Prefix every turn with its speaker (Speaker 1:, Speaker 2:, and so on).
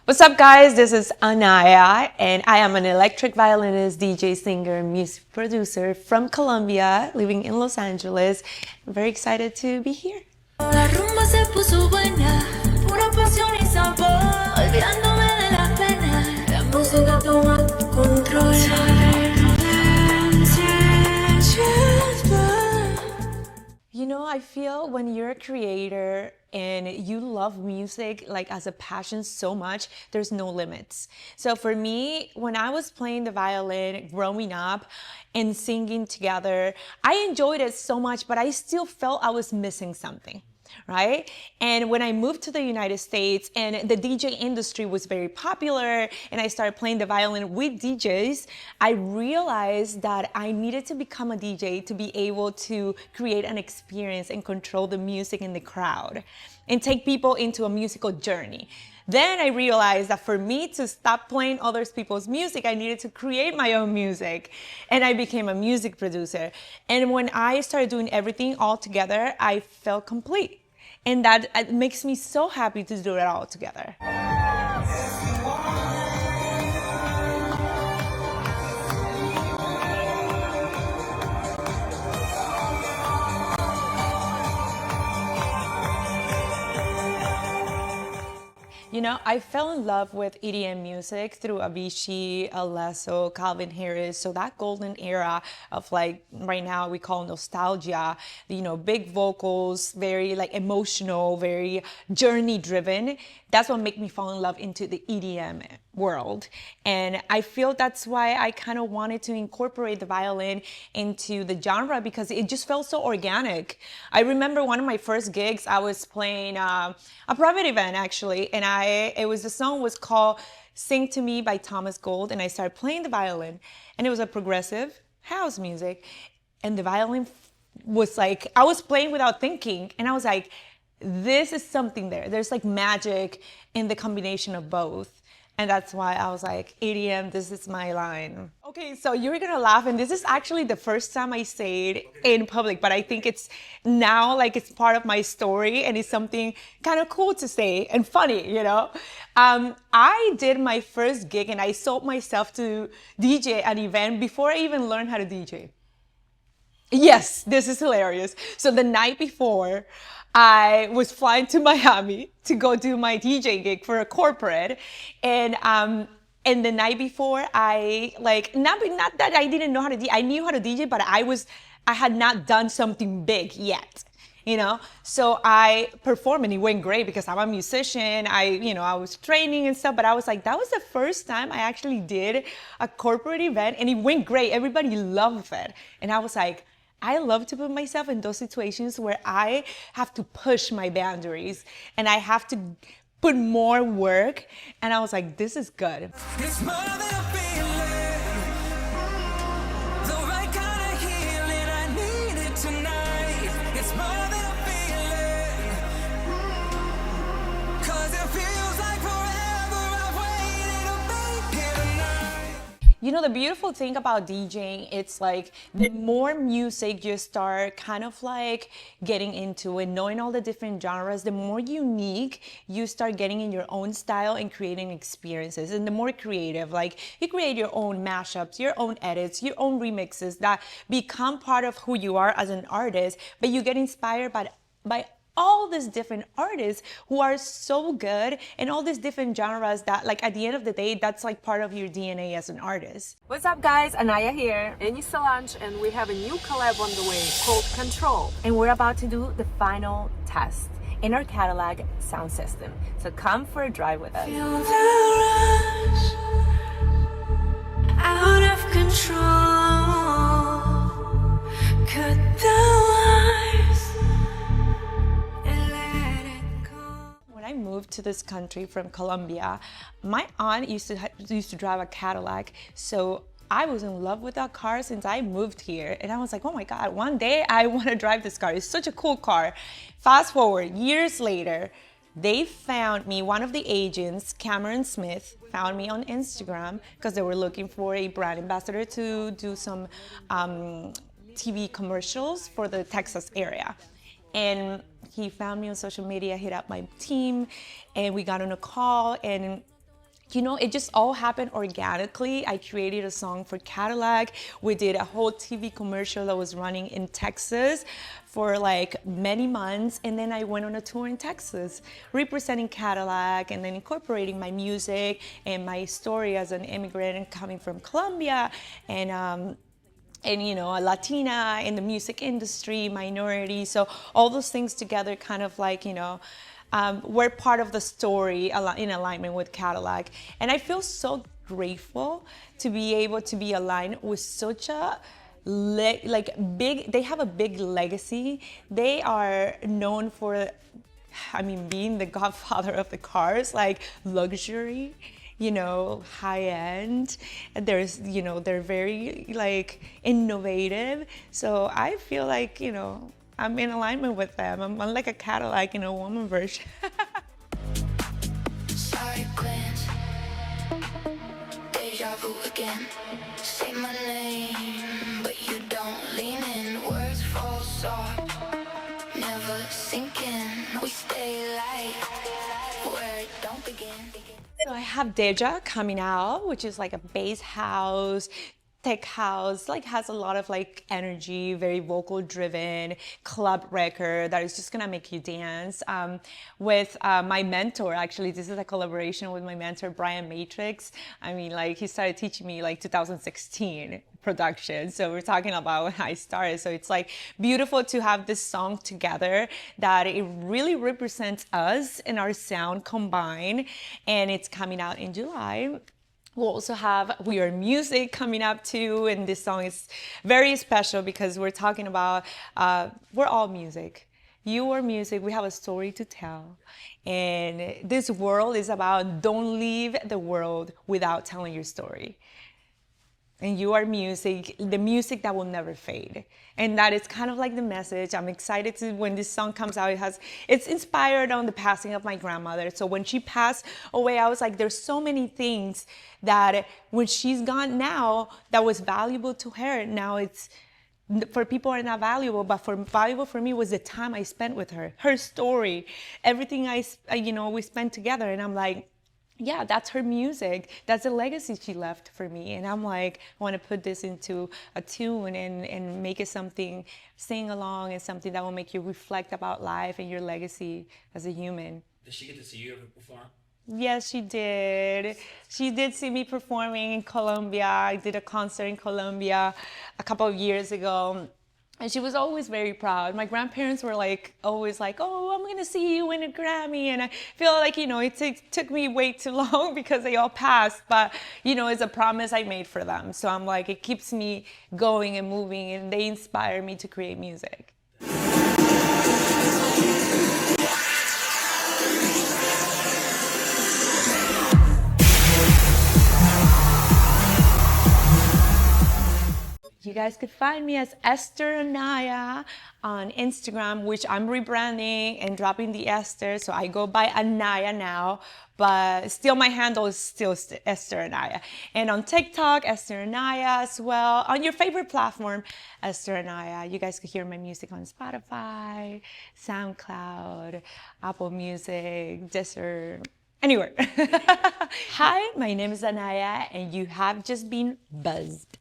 Speaker 1: What's up, guys? This is ANAYA, and I am an electric violinist, DJ, singer, music producer from Colombia, living in Los Angeles. I'm very excited to be here.
Speaker 2: La rumba se puso buena, pura pasión y sabor, olvidándome de la pena, la música toma control.
Speaker 1: You know, I feel when you're a creator and you love music like as a passion so much, there's no limits. So for me, when I was playing the violin growing up and singing together, I enjoyed it so much, but I still felt I was missing something. Right? And when I moved to the United States and the DJ industry was very popular and I started playing the violin with DJs, I realized that I needed to become a DJ to be able to create an experience and control the music in the crowd and take people into a musical journey. Then I realized that for me to stop playing other people's music, I needed to create my own music. And I became a music producer. And when I started doing everything all together, I felt complete. And that makes me so happy to do it all together. You know, I fell in love with EDM music through Avicii, Alesso, Calvin Harris. So that golden era of like right now we call nostalgia, you know, big vocals, very like emotional, very journey driven. That's what made me fall in love into the EDM world. And I feel that's why I kind of wanted to incorporate the violin into the genre because it just felt so organic. I remember one of my first gigs, I was playing a private event actually, and the song was called Sing to Me by Thomas Gold, and I started playing the violin, and it was a progressive house music, and the violin was like, I was playing without thinking, and I was like, this is something there. There's like magic in the combination of both. And that's why I was like, EDM, this is my line. Okay, so you're gonna laugh, and this is actually the first time I say it in public, but I think it's now like it's part of my story and it's something kind of cool to say and funny, you know? I did my first gig and I sold myself to DJ an event before I even learned how to DJ. Yes, this is hilarious. So the night before, I was flying to Miami to go do my DJ gig for a corporate, and the night before, I like not that I didn't know how to DJ. I knew how to DJ, but I had not done something big yet, you know. So I performed, and it went great because I'm a musician. I was training and stuff, but I was like, that was the first time I actually did a corporate event, and it went great. Everybody loved it, and I was like, I love to put myself in those situations where I have to push my boundaries and I have to put more work. And I was like, this is good.
Speaker 2: It's more than a feeling, the right kind of healing. I need it tonight. It's more than a feeling, 'cause it feels like forever I've waited to be here tonight.
Speaker 1: You know, the beautiful thing about DJing, it's like the more music you start kind of like getting into and knowing all the different genres, the more unique you start getting in your own style and creating experiences. And the more creative, like you create your own mashups, your own edits, your own remixes that become part of who you are as an artist, but you get inspired by all these different artists who are so good and all these different genres that like at the end of the day, that's like part of your DNA as an artist.
Speaker 3: What's up, guys? ANAYA here, Annie Solange, and we have a new collab on the way called Control.
Speaker 1: And we're about to do the final test in our Cadillac sound system. So come for a drive with us.
Speaker 2: Feel the rush, out of control. Cut the wires and let it go.
Speaker 1: When I moved to this country from Colombia, my aunt used to drive a Cadillac, so I was in love with that car since I moved here. And I was like, oh my God, one day I want to drive this car. It's such a cool car. Fast forward, years later, they found me, one of the agents, Cameron Smith, found me on Instagram because they were looking for a brand ambassador to do some TV commercials for the Texas area. And he found me on social media, hit up my team, and we got on a call, and it just all happened organically. I created a song for Cadillac. We did a whole TV commercial that was running in Texas for like many months. And then I went on a tour in Texas, representing Cadillac and then incorporating my music and my story as an immigrant and coming from Colombia and a Latina in the music industry, minority. So all those things together kind of like, we're part of the story in alignment with Cadillac. And I feel so grateful to be able to be aligned with such a they have a big legacy. They are known for, being the godfather of the cars, like luxury, high end. They're very like innovative. So I feel like, I'm in alignment with them. I'm like a Cadillac in a woman version.
Speaker 4: Sorry, glance. Deja vu again. Say my name, but you don't lean in. Words fall soft, never sink in. We stay light, where it don't begin.
Speaker 1: So I have Deja coming out, which is like a bass house, tech house, like has a lot of like energy, very vocal driven club record that is just gonna make you dance. With my mentor, actually, this is a collaboration with my mentor, Brian Matrix. He started teaching me like 2016 production. So we're talking about when I started. So it's like beautiful to have this song together that it really represents us and our sound combined. And it's coming out in July. We'll also have We Are Music coming up too, and this song is very special because we're talking about, we're all music. You are music, we have a story to tell. And this world is about don't leave the world without telling your story. And you are music, the music that will never fade. And that is kind of like the message. I'm excited to when this song comes out. It's inspired on the passing of my grandmother. So when she passed away, I was like, there's so many things that when she's gone now, that was valuable to her. Now it's, for people are not valuable, but valuable for me was the time I spent with her, her story, everything we spent together. And I'm like, yeah, that's her music. That's the legacy she left for me. And I'm like, I want to put this into a tune and make it something, sing along, and something that will make you reflect about life and your legacy as a human.
Speaker 5: Did she get to see you ever perform?
Speaker 1: Yes, she did. She did see me performing in Colombia. I did a concert in Colombia a couple of years ago. And she was always very proud. My grandparents were always like, oh, I'm gonna see you win a Grammy. And I feel like, it took me way too long because they all passed, but, it's a promise I made for them. So I'm like, it keeps me going and moving, and they inspire me to create music. You guys could find me as Esther ANAYA on Instagram, which I'm rebranding and dropping the Esther. So I go by ANAYA now, but still my handle is still Esther ANAYA. And on TikTok, Esther ANAYA as well. On your favorite platform, Esther ANAYA. You guys could hear my music on Spotify, SoundCloud, Apple Music, Desert. Anywhere. Hi, my name is ANAYA, and you have just been buzzed.